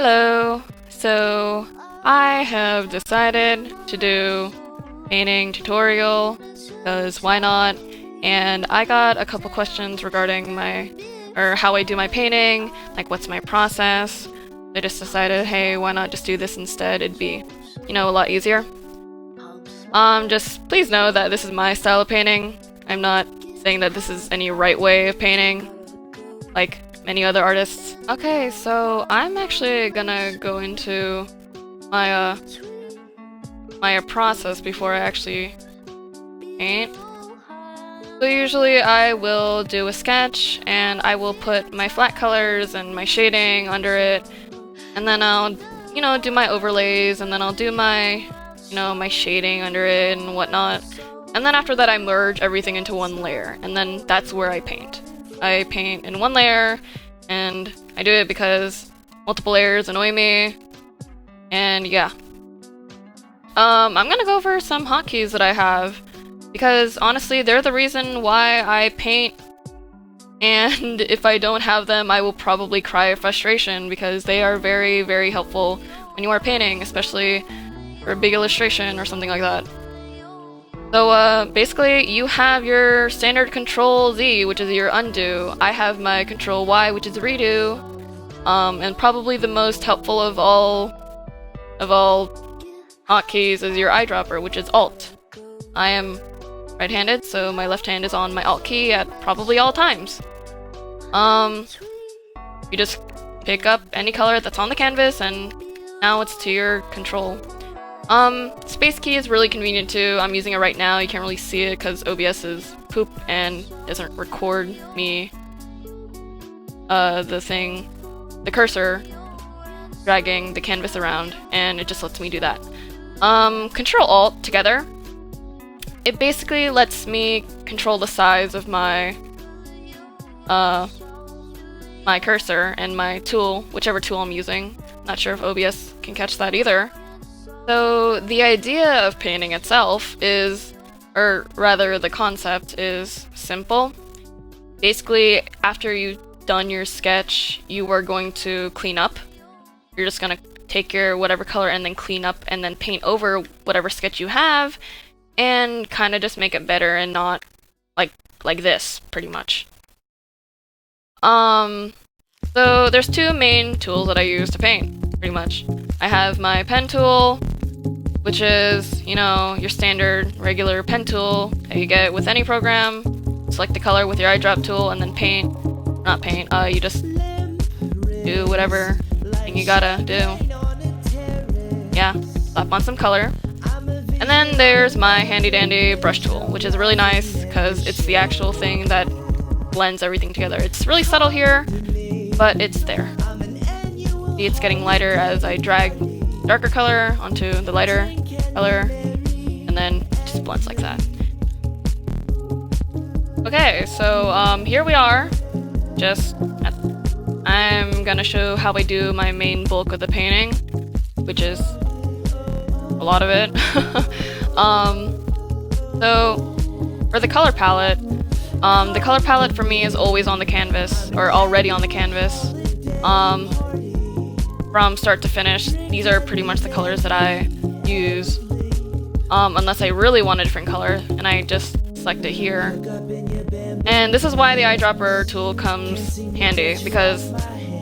Hello! So, I have decided to do painting tutorial, because why not? And I got a couple questions regarding how I do my painting, like what's my process. I just decided, hey, why not just do this instead? It'd be, a lot easier. Just please know that this is my style of painting. I'm not saying that this is any right way of painting, like many other artists. Okay, so I'm actually gonna go into my process before I actually paint. So usually I will do a sketch and I will put my flat colors and my shading under it, and then I'll do my overlays, and then I'll do my my shading under it and whatnot. And then after that I merge everything into one layer, and then that's where I paint. I paint in one layer, and I do it because multiple layers annoy me. And yeah. I'm gonna go over some hotkeys that I have, because honestly they're the reason why I paint, and if I don't have them I will probably cry of frustration, because they are very, very helpful when you are painting, especially for a big illustration or something like that. So basically you have your standard Control Z, which is your undo. I have my Control Y, which is redo, and probably the most helpful of all hotkeys is your eyedropper, which is Alt. I am right-handed, so my left hand is on my Alt key at probably all times. You just pick up any color that's on the canvas, and now it's to your control. Space key is really convenient too. I'm using it right now. You can't really see it because OBS is poop and doesn't record me, the cursor dragging the canvas around, and it just lets me do that. Control Alt together. It basically lets me control the size of my my cursor and my tool, whichever tool I'm using. Not sure if OBS can catch that either. So the idea of painting itself is, or rather the concept is simple. Basically, after you've done your sketch, you are going to clean up. You're just gonna take your whatever color and then clean up and then paint over whatever sketch you have, and kind of just make it better and not like this, pretty much. So there's two main tools that I use to paint, pretty much. I have my pen tool, which is, your standard regular pen tool that you get with any program. Select the color with your eyedrop tool and then paint. Not paint, you just do whatever thing you gotta do. Yeah, slap on some color. And then there's my handy dandy brush tool, which is really nice because it's the actual thing that blends everything together. It's really subtle here, but it's there. See, it's getting lighter as I drag darker color onto the lighter color, and then it just blends like that. Okay, so here we are. I'm gonna show how I do my main bulk of the painting, which is a lot of it. So for the color palette for me is always on the canvas, or already on the canvas. From start to finish, these are pretty much the colors that I use, unless I really want a different color, and I just select it here. And this is why the eyedropper tool comes handy, because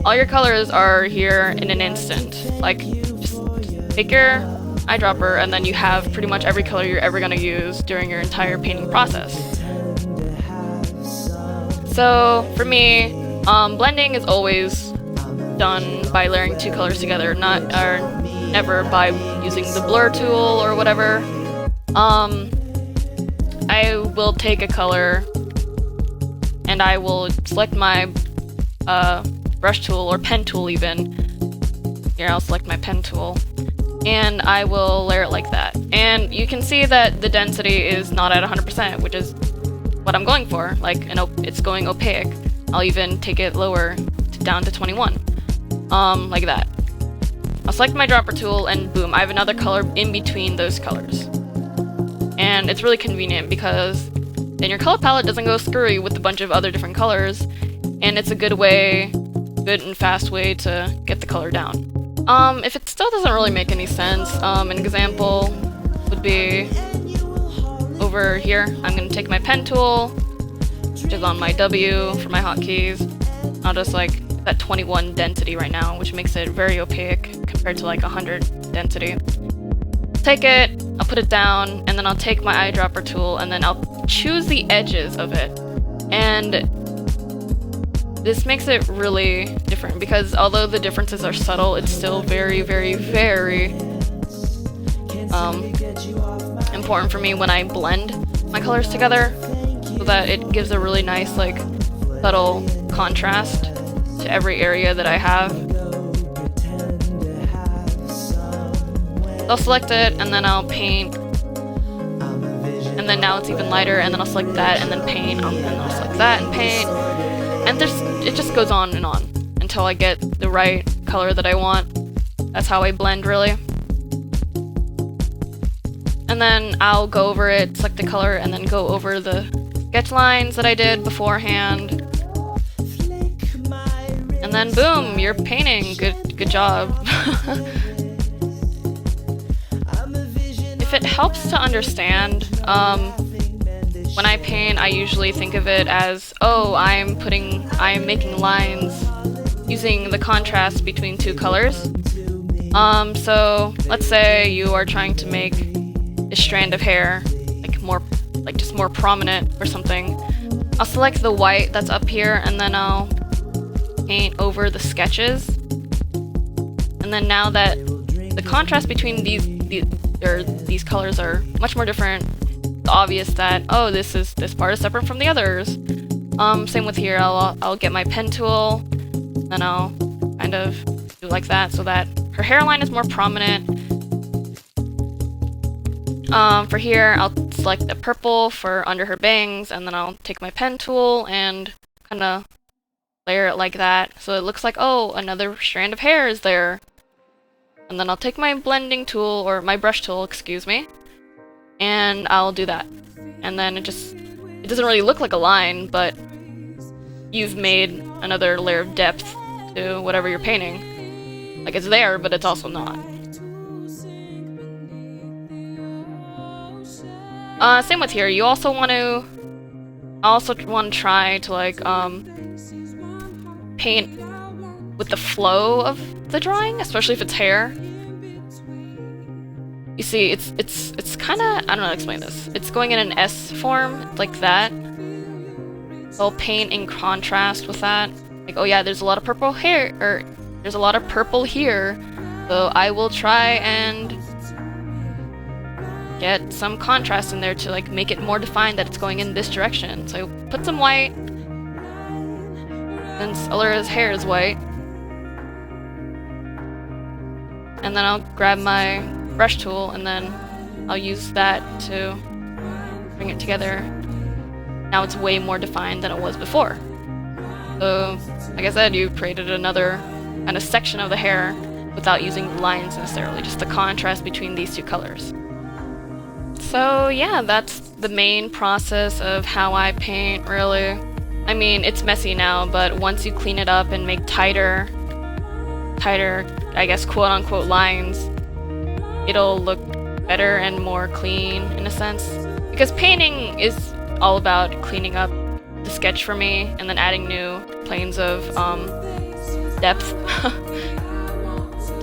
all your colors are here in an instant. Like, just take your eyedropper and then you have pretty much every color you're ever going to use during your entire painting process. So for me, blending is always done by layering two colors together, never by using the blur tool or whatever. I will take a color and I will select my brush tool or pen tool even. Here, I'll select my pen tool, and I will layer it like that. And you can see that the density is not at 100%, which is what I'm going for. Like, it's going opaque. I'll even take it lower down to 21. Like that. I'll select my dropper tool, and boom, I have another color in between those colors. And it's really convenient because then your color palette doesn't go screwy with a bunch of other different colors, and it's a good and fast way to get the color down. If it still doesn't really make any sense, an example would be over here. I'm gonna take my pen tool, which is on my W for my hotkeys. I'll just like that 21 density right now, which makes it very opaque compared to like 100 density. Take it, I'll put it down, and then I'll take my eyedropper tool and then I'll choose the edges of it. And this makes it really different because although the differences are subtle, it's still very, very, very important for me when I blend my colors together so that it gives a really nice, like, subtle contrast to every area that I have. I'll select it and then I'll paint, and then now it's even lighter, and then I'll select that and then paint, and then I'll select that and paint, and it just goes on until I get the right color that I want. That's how I blend, really. And then I'll go over it, select the color, and then go over the sketch lines that I did beforehand. And then boom, you're painting. Good job. If it helps to understand, when I paint, I usually think of it as, oh, I'm making lines using the contrast between two colors. So let's say you are trying to make a strand of hair just more prominent or something. I'll select the white that's up here and then I'll paint over the sketches. And then now that the contrast between these colors are much more different, it's obvious that, oh, this part is separate from the others. Same with here. I'll get my pen tool and I'll kind of do like that so that her hairline is more prominent. For here, I'll select the purple for under her bangs, and then I'll take my pen tool and kind of layer it like that, so it looks like, oh, another strand of hair is there. And then I'll take my blending tool, or my brush tool, excuse me, and I'll do that. And then it doesn't really look like a line, but you've made another layer of depth to whatever you're painting. Like, it's there, but it's also not. Same with here. You also want to try to like paint with the flow of the drawing, especially if it's hair. You see, it's kind of, I don't know how to explain this. It's going in an S form like that. So I'll paint in contrast with that. Like, oh yeah, there's a lot of purple hair, or there's a lot of purple here. So I will try and get some contrast in there to like make it more defined that it's going in this direction. So put some white, since Allura's hair is white. And then I'll grab my brush tool and then I'll use that to bring it together. Now it's way more defined than it was before. So, like I said, you created another kind of section of the hair without using lines necessarily, just the contrast between these two colors. So yeah, that's the main process of how I paint, really. I mean, it's messy now, but once you clean it up and make tighter, I guess, quote-unquote lines, it'll look better and more clean, in a sense. Because painting is all about cleaning up the sketch for me, and then adding new planes of depth.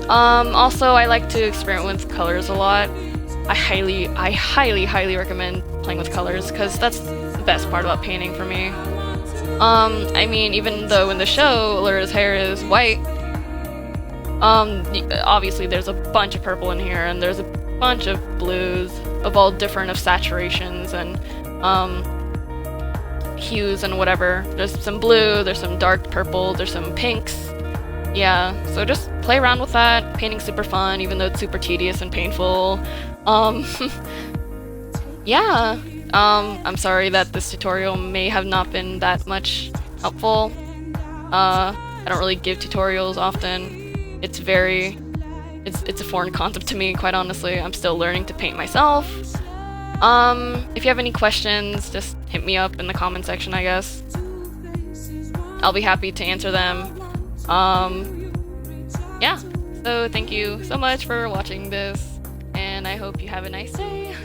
Also, I like to experiment with colors a lot. I highly recommend playing with colors, because that's the best part about painting for me. I mean, even though in the show, Allura's hair is white, obviously there's a bunch of purple in here, and there's a bunch of blues of all different of saturations and hues and whatever. There's some blue, there's some dark purple, there's some pinks. Yeah, so just play around with that. Painting's super fun, even though it's super tedious and painful. Yeah, I'm sorry that this tutorial may have not been that much helpful. I don't really give tutorials often. It's a foreign concept to me, quite honestly. I'm still learning to paint myself. If you have any questions, just hit me up in the comment section, I guess. I'll be happy to answer them. Yeah, So thank you so much for watching this, and I hope you have a nice day.